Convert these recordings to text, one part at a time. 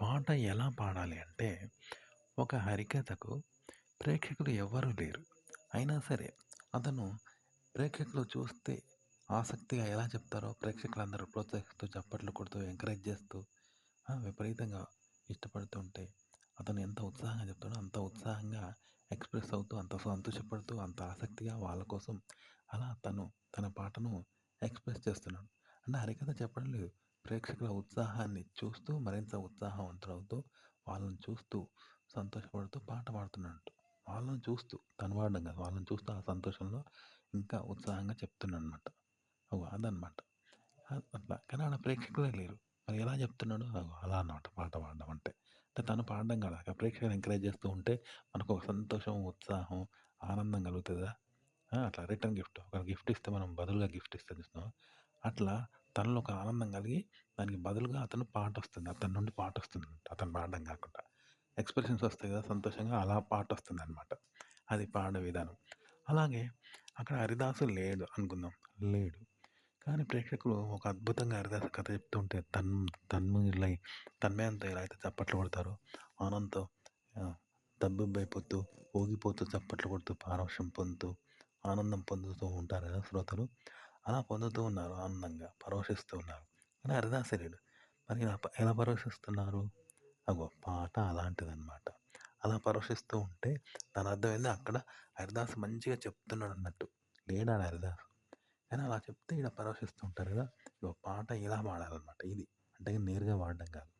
పాట ఎలా పాడాలి అంటే, ఒక హరికథకు ప్రేక్షకులు ఎవ్వరూ లేరు. అయినా సరే, అతను ప్రేక్షకులు చూస్తే ఆసక్తిగా ఎలా చెప్తారో ప్రేక్షకులందరూ ప్రోత్సహిస్తూ, చప్పట్లు కొడుతూ, ఎంకరేజ్ చేస్తూ, విపరీతంగా ఇష్టపడుతుంటే, అతను ఎంత ఉత్సాహంగా చెప్తాడో అంత ఉత్సాహంగా ఎక్స్‌ప్రెస్ అవుతూ, అంత సంతోషపడుతూ, అంత ఆసక్తిగా వాళ్ళ కోసం అలా తను తన పాటను ఎక్స్‌ప్రెస్ చేస్తున్నాడు. అంటే హరికథ చెప్పడం లేదు. ప్రేక్షకుల ఉత్సాహాన్ని చూస్తూ మరింత ఉత్సాహవంతుడవుతూ, వాళ్ళని చూస్తూ సంతోషపడుతూ పాట పాడుతున్నట్టు. వాళ్ళని చూస్తూ తను పాడడం కాదు. వాళ్ళని చూస్తూ ఆ సంతోషంలో ఇంకా ఉత్సాహంగా చెప్తున్నాడనమాట. అదనమాట. అట్లా. కానీ ఆడ ప్రేక్షకులే లేరు. మరి ఎలా చెప్తున్నాడు? అలా అన్నమాట పాట పాడడం అంటే. అంటే తను పాడడం కాదు. అక్కడ ప్రేక్షకులు ఎంకరేజ్ చేస్తూ ఉంటే మనకొక సంతోషం, ఉత్సాహం, ఆనందం కలుగుతది కదా! అట్లా రిటర్న్ గిఫ్ట్. ఒకరు గిఫ్ట్ ఇస్తే మనం బదులుగా గిఫ్ట్ ఇస్తాం చూసినావా? అట్లా తనలో ఒక ఆనందం కలిగి దానికి బదులుగా అతను పాటొస్తుంది. అతని నుండి పాటొస్తుంది. అతను పాడడం కాకుండా. ఎక్స్‌ప్రెషన్స్ వస్తాయి కదా! సంతోషంగా అలా పాటొస్తుందనమాట. అది పాడే విధానం. అలాగే అక్కడ హరిదాసు లేడు అనుకుందాం. లేడు. కానీ ప్రేక్షకులు ఒక అద్భుతంగా హరిదాసు కథ చెప్తుంటే తన్మయులై తన్మయంతో ఎలా అయితే చప్పట్లు కొడతారో ఆనందంతో తబ్బిబ్బైపోతూ, ఊగిపోతూ, చప్పట్లు కొడుతూ, పారవశ్యం పొందుతూ, ఆనందం పొందుతూ ఉంటారు కదా శ్రోతలు. అలా పొందుతూ ఉన్నారు ఆనందంగా, పరవశిస్తూ ఉన్నారు. కానీ హరిదాసే లేడు. మరి ఎలా పరవశిస్తున్నారు? పాట అలాంటిదనమాట. అలా పరవశిస్తూ ఉంటే దాని అర్థం ఏంది అక్కడ హరిదాస్ మంచిగా చెప్తున్నాడన్నట్టు. లేడాడ హరిదాస్. కానీ అలా చెప్తే ఈడ పరవశిస్తూ ఉంటారు కదా! పాట ఇలా పాడాలన్నమాట ఇది. అంటే నేరుగా పాడడం కాదు.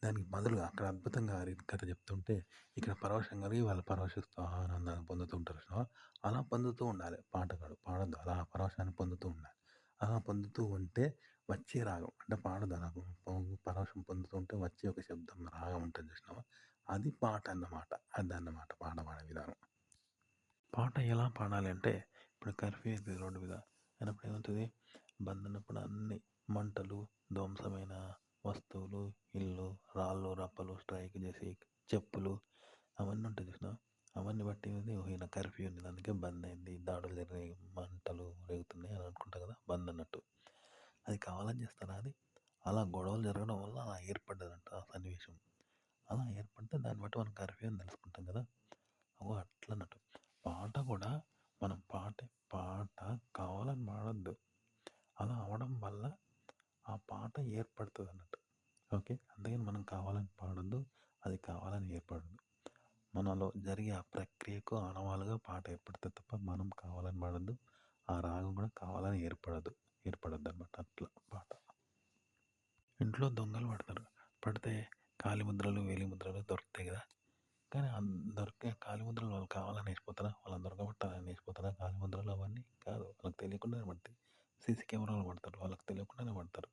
దానికి బదులుగా అక్కడ అద్భుతంగా కథ చెప్తుంటే, ఇక్కడ పరవశం కలిగి వాళ్ళు పరవశిస్తూ ఆనందాన్ని పొందుతూ ఉంటారు చూసినావా? అలా పొందుతూ ఉండాలి పాటగాడు. పాడొద్దు. అలా పరవశాన్ని పొందుతూ ఉండాలి. అలా పొందుతూ ఉంటే వచ్చే రాగం అంటే పాడొద్దు అలా పరవశం పొందుతూ ఉంటే వచ్చే ఒక శబ్దం రాగం ఉంటుంది చూసినావా? అది పాట అన్నమాట. అదన్నమాట పాట పాడే విధానం. పాట ఎలా పాడాలి అంటే, ఇప్పుడు కర్ఫ్యూ అయితది రోడ్డు మీద. అయినప్పుడు ఏమవుతది? బంద్ అన్నప్పుడు అన్ని మంటలు, ధ్వంసమైన వస్తువులు, ఇల్లు, రాళ్ళు, రప్పలు స్ట్రైక్ చేసి చెప్పులు అవన్నీ ఉంటాయి చూసినావా? అవన్నీ బట్టి ఏంది ఓహో! ఈయన కర్ఫ్యూ ఉన్నది. అందుకే బంద్ అయింది. దాడులు జరిగినాయి, మంటలు రేగుతున్నాయి అని అనుకుంటా కదా! బంద్ అన్నట్టు. అది కావాలని చేస్తారా అది? అలా గొడవలు జరగడం వల్ల అలా ఏర్పడ్డదంట ఆ సన్నివేశం. అలా ఏర్పడితే దాన్ని బట్టి మనం కర్ఫ్యూ అని తెలుసుకుంటాం కదా! అట్లన్నట్టు. పాట కూడా మనం పాట కావాలని పాడొద్దు. అలా అవ్వడం వల్ల ఆ పాట ఏర్పడుతదన్నట్టు. ఓకే. అందుకని మనం కావాలని పాడొద్దు. అది కావాలని ఏర్పడదు. మనలో జరిగే ఆ ప్రక్రియకు ఆనవాలుగా పాట ఏర్పడుతది తప్ప మనం కావాలని పాడొద్దు. ఆ రాగం కూడా కావాలని ఏర్పడొద్దన్నమాట అట్లా పాట. ఇంట్లో దొంగలు పడతారు. పడితే కాలి ముద్రలు, వేలి ముద్రలు దొరుకుతాయి కదా! కానీ దొరికే కాలి ముద్రలు వాళ్ళు కావాలని ఏసిపోతారా? వాళ్ళని దొరకబట్టాలని ఏసిపోతారా కాలి ముద్రలు అవన్నీ? కాదు. వాళ్ళకి తెలియకుండానే పడతాయి. సీసీ కెమెరాలో పడతారు. వాళ్ళకి తెలియకుండానే పడతారు.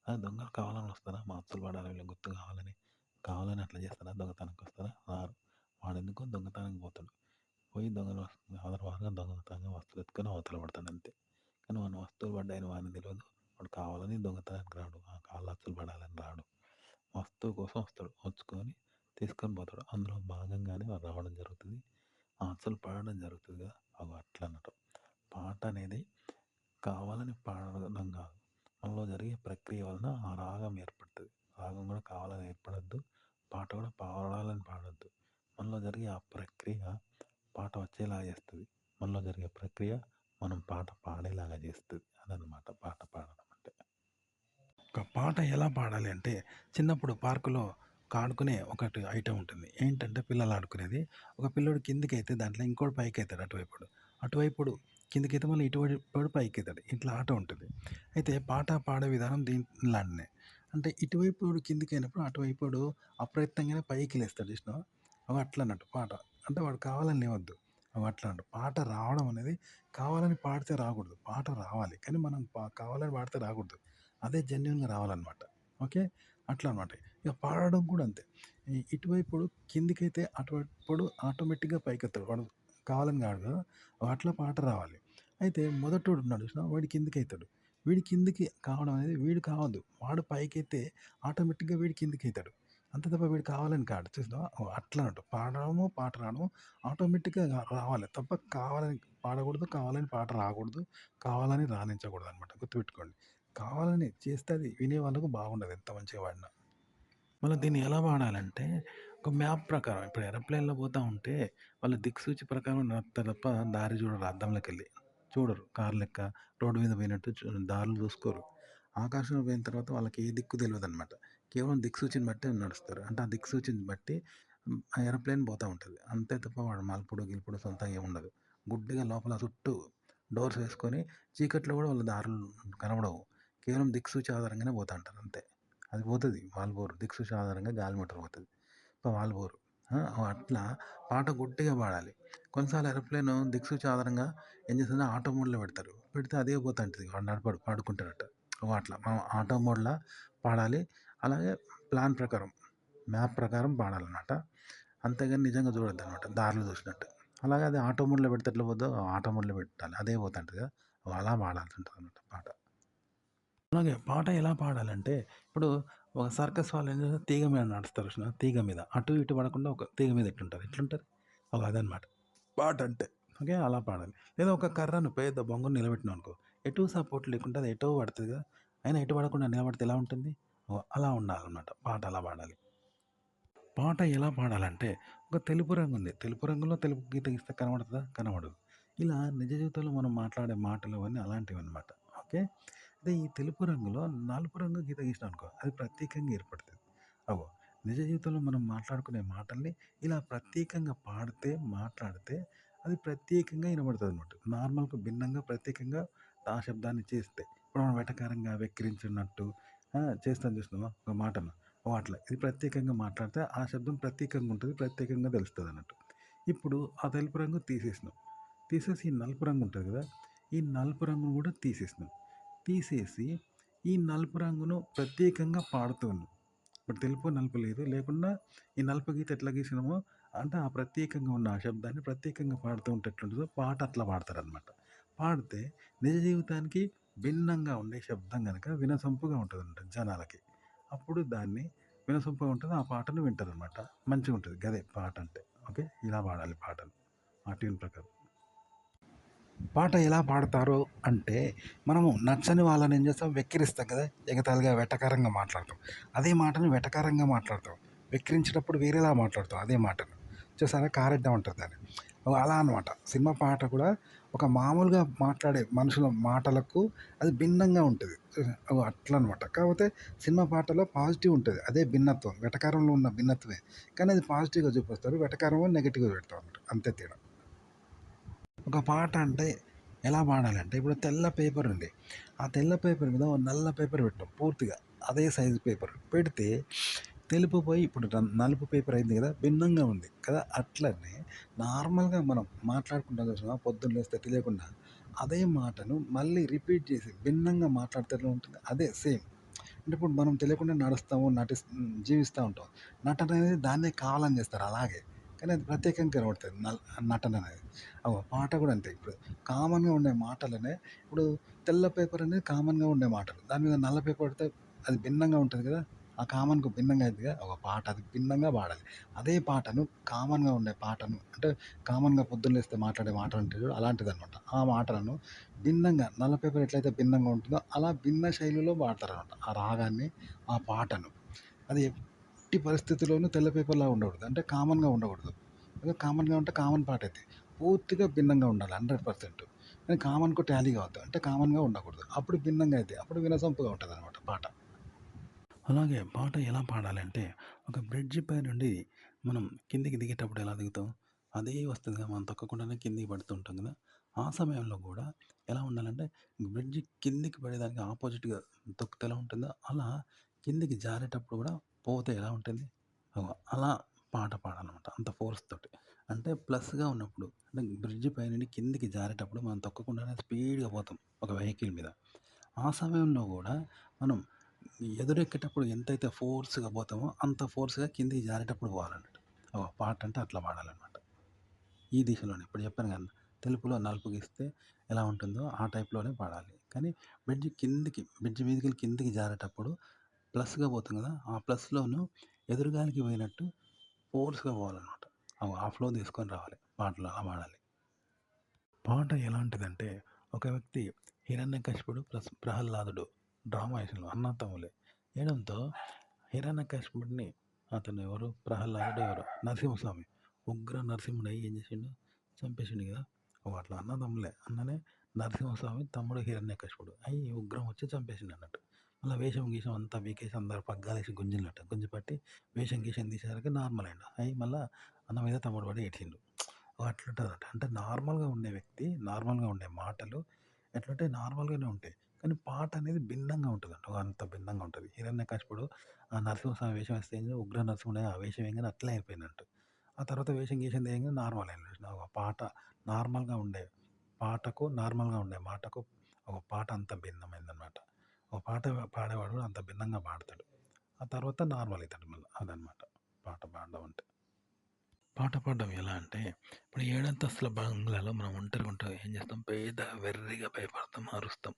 ఆ! దొంగలు కావాలని వస్తారా? మా అచ్చులు పడాలి వీళ్ళకి గుర్తు కావాలని. కావాలని అట్లా చేస్తారా? దొంగతనానికి వస్తారా? రారు. వాడెందుకో దొంగతనానికి పోతాడు. పోయి ఆదరబారుగా దొంగతనంగా వస్తువులు ఎత్తుకొని అవతల పడతాడు అంతే. కానీ వాని వస్తువులు పడ్డాయని వానికి తెలవదు. వాడు కావాలని దొంగతనానికి రాడు. ఆ కాళ్ళ అచ్చులు పడాలని రాడు. వస్తువు కోసం వస్తాడు. వచ్చుకొని తీసుకొని పోతాడు. అందులో భాగంగానే వాడు రావడం జరుగుతది. ఆ అచ్చులు పడడం జరుగుతది కదా! అట్లన్నట్టు. పాట అనేది కావాలని పాడడం కాదు. మనలో జరిగే ప్రక్రియ వలన ఆ రాగం ఏర్పడుతది. రాగం కూడా కావాలని ఏర్పడొద్దు. పాట కూడా పాడాలని పాడొద్దు. మనలో జరిగే ఆ ప్రక్రియ పాట వచ్చేలాగా చేస్తది. మనలో జరిగే ప్రక్రియ మనం పాట పాడేలాగా చేస్తది. అదనమాట పాట పాడడం అంటే. ఒక పాట ఎలా పాడాలి అంటే, చిన్నప్పుడు పార్కులో ఆడుకునే ఒకటి ఐటెమ్ ఉంటుంది. ఏంటంటే పిల్లలు ఆడుకునేది. ఒక పిల్లోడు కిందికైతే దాంట్లో ఇంకోడు పైకెత్తాడు అటువైపుడు. అటువైపుడు కిందికైతే మళ్ళీ ఇటువైపుడు పైకెత్తాడు. ఇట్లా ఆట ఉంటుంది. అయితే పాట పాడే విధానం దీనిలానే. అంటే ఇటువైపోడు కిందికైనప్పుడు అటువైపోడు అప్రయత్నంగానే పైకి లేస్తాడు చూసినావా? అట్లన్నట్టు పాట. అంటే వాడు కావాలని లేవద్దు. అట్లా అంట. పాట రావడం అనేది కావాలని పాడితే రాకూడదు. పాట రావాలి. కానీ మనం కావాలని పాడితే రాకూడదు. అదే జెన్యూన్‌గా రావాలనమాట. ఓకే. అట్లా అనమాట. ఇక పాడడం కూడా అంతే. ఇటువైపుడు కిందికైతే అటువైపుడు ఆటోమేటిక్‌గా పైకెత్తాడు. వాడు కావాలని కాదు కదా! అట్లా పాట రావాలి. అయితే మొదటోడు ఉన్నాడు చూసినావా? వాడు కిందికెళ్తాడు. వీడు కిందికి కావడం అనేది వీడు కావద్దు. వాడు పైకెత్తే ఆటోమేటిక్‌గా వీడు కిందికెళ్తాడు. అంతే తప్ప వీడు కావాలని కాదు. చూసినావా? అట్లా అన్నట్టు. పాడడము, పాట రావడము ఆటోమేటిక్‌గా రావాలి. తప్ప కావాలని పాడకూడదు. కావాలని పాట రాకూడదు. కావాలని రానించకూడదనమాట. గుర్తుపెట్టుకోండి. కావాలని చేస్తే అది వినే వాళ్ళకు బాగుండదు ఎంత మంచిగా పాడినా. మళ్ళీ దీన్ని ఎలా వాడాలంటే, ఒక మ్యాప్ ప్రకారం ఇప్పుడు ఏరోప్లేన్‌లో పోతా ఉంటే, వాళ్ళు దిక్సూచి ప్రకారం నడుత్తారు తప్ప దారి చూడరు అద్దంలోకెళ్ళి. చూడరు. కారు లెక్క రోడ్డు మీద పోయినట్టు దారులు చూసుకోరు. ఆకాశంలో పోయిన తర్వాత వాళ్ళకి ఏ దిక్కు తెలవదనమాట. కేవలం దిక్సూచిని బట్టే నడుస్తారు. అంటే ఆ దిక్సూచిని బట్టి ఆ ఏరోప్లేన్ పోతా ఉంటది. అంతే తప్ప వాడు మలుపుడు, గిలుపుడు సొంతంగా ఏముండదు. గుడ్డిగా లోపల చుట్టూ డోర్స్ వేసుకొని చీకట్లో కూడా వాళ్ళ దారులు కనబడవు. కేవలం దిక్సూచి ఆధారంగానే పోతా ఉంటారు అంతే. అది పోతది. వాళ్ళు పోరు. దిక్సూచి ఆధారంగా గాలి మోటార్ పోతది. వాళ్ళు పోరు. అట్లా పాట గట్టిగా పాడాలి. కొన్నిసార్లు ఏరోప్లేన్ దిక్సూచి ఆధారంగా ఏం చేస్తదంటే ఆటో మోడ్‌లో పెడతారు. పెడితే అదే పోతాంటది. వాడు నడపడు పాడుకుంటున్నట్టు. అట్లా మనం ఆటో మోడ్‌లా పాడాలి. అలాగే ప్లాన్ ప్రకారం, మ్యాప్ ప్రకారం పాడాలన్నమాట. అంతేగాని నిజంగా చూడొద్దనమాట. దారులు చూసినట్టు. అలాగే అది ఆటో మోడ్‌లో పెడితే ఎట్లా పోద్దో ఆటో మోడ్‌లో పెట్టాలి. అదే పోతాంటది కదా! అలా పాడాల్సుంటదనమాట పాట. అలాగే పాట ఎలా పాడాలంటే, ఇప్పుడు ఒక సర్కస్ వాళ్ళు ఏం చేస్తారు తీగ మీద నడుస్తారు చూసినావా? తీగ మీద. అటు ఇటు పడకుండా ఒక తీగ మీద ఎట్లుంటారు? ఎట్లుంటది? అదనమాట. పాటంటే. ఓకే. అలా పాడాలి. లేదా ఒక కర్రను పెద్ద బొంగును నిలబెట్టినామనుకో, ఎటూ సపోర్ట్ లేకుండా అది ఎటో పడతది కదా! అయినా ఎటు పడకుండా నిలబడితే ఎలా ఉంటుంది? అలా ఉండాలనమాట. పాట అలా పాడాలి. పాట ఎలా పాడాలంటే, ఒక తెలుపు రంగుంది. తెలుపు రంగులో తెలుపు గీత గీస్తే కనబడతదా? కనబడదు. ఇలా నిజ జీవితంలో మనం మాట్లాడే మాటలు అవన్నీ అలాంటివన్నమాట. ఓకే. అదే ఈ తెలుపు రంగులో నలుపు రంగు గీత గీసినామనుకో, అది ప్రత్యేకంగా ఏర్పడుతది. అగో నిజ జీవితంలో మనం మాట్లాడుకునే మాటల్ని ఇలా ప్రత్యేకంగా పాడితే, మాట్లాడితే అది ప్రత్యేకంగా ఇనబడతదనమాట. నార్మల్‌గా భిన్నంగా ప్రత్యేకంగా ఆ శబ్దాన్ని చేస్తే. ఇప్పుడు మనం వెటకారంగా, వెక్కిరించినట్టు చేస్తాం చూసినావా ఒక మాటను. అట్లా. ఇది ప్రత్యేకంగా మాట్లాడితే ఆ శబ్దం ప్రత్యేకంగా ఉంటది. ప్రత్యేకంగా తెలుస్తదన్నట్టు. ఇప్పుడు ఆ తెలుపు రంగు తీసేసినాం. తీసేసి ఈ నలుపు రంగు ఉంటది కదా! ఈ నలుపు రంగును కూడా తీసేసినాం. తీసేసి ఈ నలుపు రంగును ప్రత్యేకంగా పాడుతూ ఉన్నాం. ఇప్పుడు తెలుపు, నలుపు లేదు. లేకుండా ఈ నలుపు గీత ఎట్లా గీసినామో అంటే ఆ ప్రత్యేకంగా ఉన్న ఆ శబ్దాన్ని ప్రత్యేకంగా పాడుతూ ఉంటే ఎట్లుంటదో పాట అట్లా పాడతారనమాట. పాడితే నిజ జీవితానికి భిన్నంగా ఉండే శబ్దం గనక వినసొంపుగా ఉంటదనమాట జనాలకి. అప్పుడు దాన్ని వినసొంపుగా ఉంటది. ఆ పాటను వింటారనమాట. మంచిగుంటది. గదే పాటంటే. ఓకే. ఇలా పాడాలి పాటలు. ఆ ట్యూన్ ప్రకారం. పాట ఎలా పాడతారు అంటే, మనము నచ్చని వాళ్ళని ఏం చేస్తాం వెక్కిరిస్తాం కదా! ఎగతాళిగా, వెటకారంగా మాట్లాడతాం. అదే మాటని వెటకారంగా మాట్లాడతాం. వెక్కిరించేటప్పుడు వేరేలా మాట్లాడతాం అదే మాటను. చూసారా కారెడ్డం అంటారు దాన్ని. అలా అనమాట. సినిమా పాట కూడా ఒక మామూలుగా మాట్లాడే మనుషుల మాటలకు అది భిన్నంగా ఉంటది. అట్లనమాట. కాకపోతే సినిమా పాటలో పాజిటివ్ ఉంటది. అదే భిన్నత్వం. వెటకారంలో ఉన్న భిన్నత్వమే. కానీ అది పాజిటివ్‌గా చూపిస్తారు. వెటకారమో నెగెటివ్‌గా పెడతారనమాట. అంతే తేడా. ఒక పాట అంటే ఎలా పాడాలంటే ఇప్పుడు తెల్ల పేపర్ ఉంది. ఆ తెల్ల పేపర్ మీద ఓ నల్ల పేపర్ పెట్టాం పూర్తిగా. అదే సైజు పేపర్. పెడితే తెలుపు పోయి ఇప్పుడు నలుపు పేపర్ అయింది కదా! భిన్నంగా ఉంది కదా! అట్లనే నార్మల్‌గా మనం మాట్లాడుకుంటాం చూసావా పొద్దున్న లేస్తే తెలియకుండా. అదే మాటను మళ్ళీ రిపీట్ చేసి భిన్నంగా మాట్లాడితే ఎట్లా ఉంటుంది? అదే సేమ్. అంటే ఇప్పుడు మనం తెలియకుండా నడుస్తాము, జీవిస్తూ ఉంటాం. నటన అనేది దాన్నే కావాలని చేస్తారు అలాగే. కానీ అది ప్రత్యేకంగా కనబడుతది నటన అనేది. పాట కూడా అంతే. ఇప్పుడు కామన్‌గా ఉండే మాటలనే ఇప్పుడు తెల్ల పేపర్ అనేది కామన్‌గా ఉండే మాటలు. దాని మీద నల్ల పేపర్ పెడితే అది భిన్నంగా ఉంటది కదా! ఆ కామన్‌కు భిన్నంగా అయిద్దిగా. పాట అది భిన్నంగా పాడాలి. అదే పాటను కామన్‌గా ఉండే పాటను అంటే కామన్‌గా పొద్దున్న లేస్తే మాట్లాడే మాటలు ఉంటాయి చూడు అలాంటిదనమాట. ఆ మాటలను భిన్నంగా నల్ల పేపర్ ఎట్లయితే భిన్నంగా ఉంటుందో అలా భిన్న శైలిలో పాడతారనమాట. ఆ రాగాన్ని, ఆ పాటను. అది ఎట్టి పరిస్థితిలోనూ తెల్ల పేపర్‌లా ఉండకూడదు. అంటే కామన్‌గా ఉండకూడదు. అదే కామన్‌గా ఉంటే కామన్ పాట అయిద్ది. పూర్తిగా భిన్నంగా ఉండాలి 100%. కానీ కామన్‌కు టాలీ కావద్దు. అంటే కామన్‌గా ఉండకూడదు. అప్పుడు భిన్నంగా అయిద్ది. అప్పుడు వినసొంపుగా ఉంటదనమాట పాట. అలాగే పాట ఎలా పాడాలంటే, ఒక బ్రిడ్జి పై నుండి మనం కిందికి దిగేటప్పుడు ఎలా దిగుతాం? అదే వస్తదిగా మనం తొక్కకుండానే కిందికి పడుతూ ఉంటాం కదా! ఆ సమయంలో గూడా ఎలా ఉండాలంటే, బ్రిడ్జి కిందికి పడేదానికి ఆపోజిట్‌గా తొక్కితే ఎలా ఉంటుందో, అలా కిందికి జారేటప్పుడు గూడా పోతే ఎలా ఉంటుంది? అలా పాట పాడాలనమాట. అంత ఫోర్స్ తోటి. అంటే ప్లస్‌గా ఉన్నప్పుడు అంటే బ్రిడ్జి పై నుండి కిందికి జారేటప్పుడు మనం తొక్కకుండానే స్పీడ్‌గా పోతాం ఒక వెహికల్ మీద. ఆ సమయంలో గూడా మనం ఎదురెక్కేటప్పుడు ఎంతైతే ఫోర్స్‌గా పోతామో, అంత ఫోర్స్‌గా కిందకి జారేటప్పుడు పోవాలన్నట్టు. పాట అంటే అట్లా పాడాలన్నమాట. ఈ దిశలోనే ఇప్పుడు చెప్పాను కదా! తెలుపులో నలుపు గీస్తే ఎలా ఉంటుందో ఆ టైప్‌లోనే పాడాలి. కానీ బ్రిడ్జ్ మీదకెళ్ళి కిందకి జారేటప్పుడు ప్లస్‌గా పోతాం కదా! ఆ ప్లస్‌లోను ఎదురుగాలికి పోయినట్టు ఫోర్స్‌గా పోవాలన్నమాట. ఆ ఫ్లో తీసుకొని రావాలి. పాటలో అలా పాడాలి. పాట ఎలాంటిదంటే, ఒక వ్యక్తి హిరణ్యకశిపుడు ప్లస్ ప్రహ్లాదుడు డ్రామా ఏషంలో అన్నాతమ్ములే. ఏయడంతో హిరణ్యకశిపుడిని అతను ఎవరు? ప్రహ్లాదుడో ఎవరో నరసింహస్వామి. ఉగ్ర నరసింహుడయ్యి ఏం చేసిండు? చంపేసిండు కదా! అట్లా అన్నదమ్ములే. అన్ననే నరసింహస్వామి తమ్ముడు హిరణ్యకశిపుడు. ఉగ్రం వచ్చి చంపేసిండన్నట్టు. మళ్ళా వేషం గీషం అంతా పీకేసి అందరు పగ్గాలేసి గుంజినట్టు. గుంజిపట్టి వేషం గీషం తీసేసరికి నార్మల్ అయిండు. మళ్ళా అన్న మీద తమ్ముడు పడి ఏడ్చిండు. అట్లుంటదట. అంటే నార్మల్‌గా ఉండే వ్యక్తి, నార్మల్‌గా ఉండే మాటలు ఎట్లంటే నార్మల్‌గానే ఉంటాయి. కానీ పాట అనేది భిన్నంగా ఉంటదంట. అంత భిన్నంగా ఉంటది. హిరణ్యకశిపుడు నరసింహస్వామి వేషం వేస్తే ఏంది ఉగ్ర నరసింహుడే ఆ వేషం వేయంగానే అట్లే అయిపోయిండంట. ఆ తర్వాత వేషం గీషం తెయంగానే నార్మల్ అయిండు. ఒక పాట నార్మల్‌గా ఉండే పాటకు, నార్మల్‌గా ఉండే మాటకు ఒక పాట అంత భిన్నమైందనమాట. ఒక పాట పాడేవాడు కూడా అంత భిన్నంగా పాడతాడు. ఆ తర్వాత నార్మల్ అయితాడు మళ్ళా. అదనమాట పాట పాడడం అంటే. పాట పాడడం ఎలా అంటే, ఇప్పుడు ఏడంతస్తుల బంగ్లాలో మనం ఒంటరిగా ఏం చేస్తాం? పేద వెర్రిగా భయపడతాం, అరుస్తాం.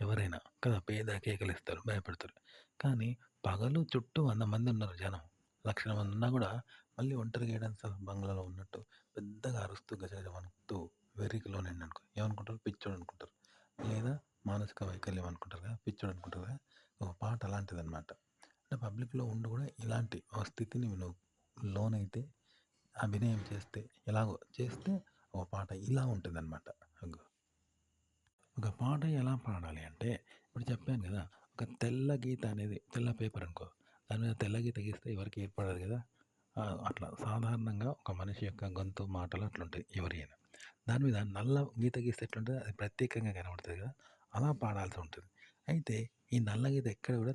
ఎవరైనా కదా! పేద కేకలేస్తారు, భయపడతారు. కానీ పగలు చుట్టూ 100 మంది ఉన్నారు జనం. లక్షల మంది ఉన్నా గూడా మళ్ళీ ఒంటరిగా ఏడంతస్తుల బంగ్లాలో ఉన్నట్టు పెద్దగా అరుస్తూ, గజగజ వణుకుతూ వెర్రికి లోనైండనుకో ఏమనుకుంటారు? పిచ్చోడు అనుకుంటారు. లేదా మానసిక వైకల్యం అనుకుంటారు కదా! పిచ్చోడు అనుకుంటారు కదా! ఒక పాట అలాంటిదనమాట. అంటే పబ్లిక్‌లో ఉండి గూడా ఇలాంటి ఒక స్థితిని నువ్వు లోనైతే అభినయం చేస్తే ఎలాగో చేస్తే ఒక పాట ఇలా ఉంటుందన్నమాట. అగ్గో. ఒక పాట ఎలా పాడాలి అంటే ఇప్పుడు చెప్పాను కదా! ఒక తెల్ల గీత అనేది తెల్ల పేపర్ అనుకో. దాని మీద తెల్ల గీత గీస్తే ఎవరికీ ఏర్పడదు కదా! అట్లా సాధారణంగా ఒక మనిషి యొక్క గొంతు, మాటలు అట్లుంటాయి ఎవరియైనా. దాని మీద నల్ల గీత గీస్తే ఎట్లుంటది? అది ప్రత్యేకంగా కనబడుతది కదా! అలా పాడాల్సి ఉంటుంది. అయితే ఈ నల్ల గీత ఎక్కడ కూడా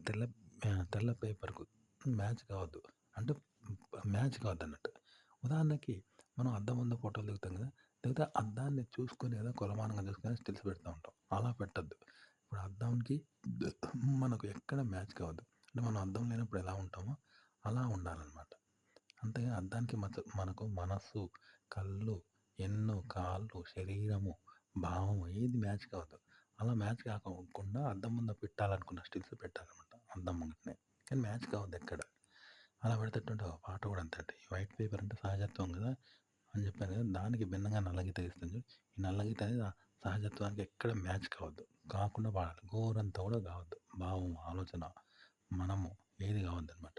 తెల్ల పేపర్‌కు మ్యాచ్ కావద్దు. అంటే మ్యాచ్ కావద్దన్నట్టు. ఉదాహరణకి మనం అద్దం ముందు ఫోటోలు దిగుతాం కదా! దిగితే అద్దాన్ని చూసుకొని కదా కొలమానంగా చూసుకొని స్టిల్స్ పెడతా ఉంటాం. అలా పెట్టొద్దు. ఇప్పుడు అద్దంకి మనకు ఎక్కడ మ్యాచ్ కావద్దు. అంటే మనం అద్దం లేనప్పుడు ఎలా ఉంటామో అలా ఉండాలన్నమాట. అంతేగాని అద్దానికి మనకు మనస్సు, కళ్ళు, ఎన్ను, కాళ్ళు, శరీరము, భావము ఏది మ్యాచ్ కావద్దు. అలా మ్యాచ్ కాకోకుండా అద్దం ముందు పెట్టాలనుకున్న స్టిల్స్ పెట్టాలన్నమాట అద్దం ముంగటనే. కానీ మ్యాచ్ కావద్దు ఎక్కడ. అలా పెడితేట్టుంటే ఒక పాట కూడా అంతే అంటే ఈ వైట్ పేపర్ అంటే సహజత్వం కదా! అని చెప్పాను కదా! దానికి భిన్నంగా నల్ల గీత గీస్తాను చూడు. ఈ నల్ల గీత అనేది ఆ సహజత్వానికి ఎక్కడ మ్యాచ్ కావద్దు. కాకుండా పాడాలి. గోరంతా కూడా కావద్దు. భావం, ఆలోచన, మనము ఏది కావద్దనమాట.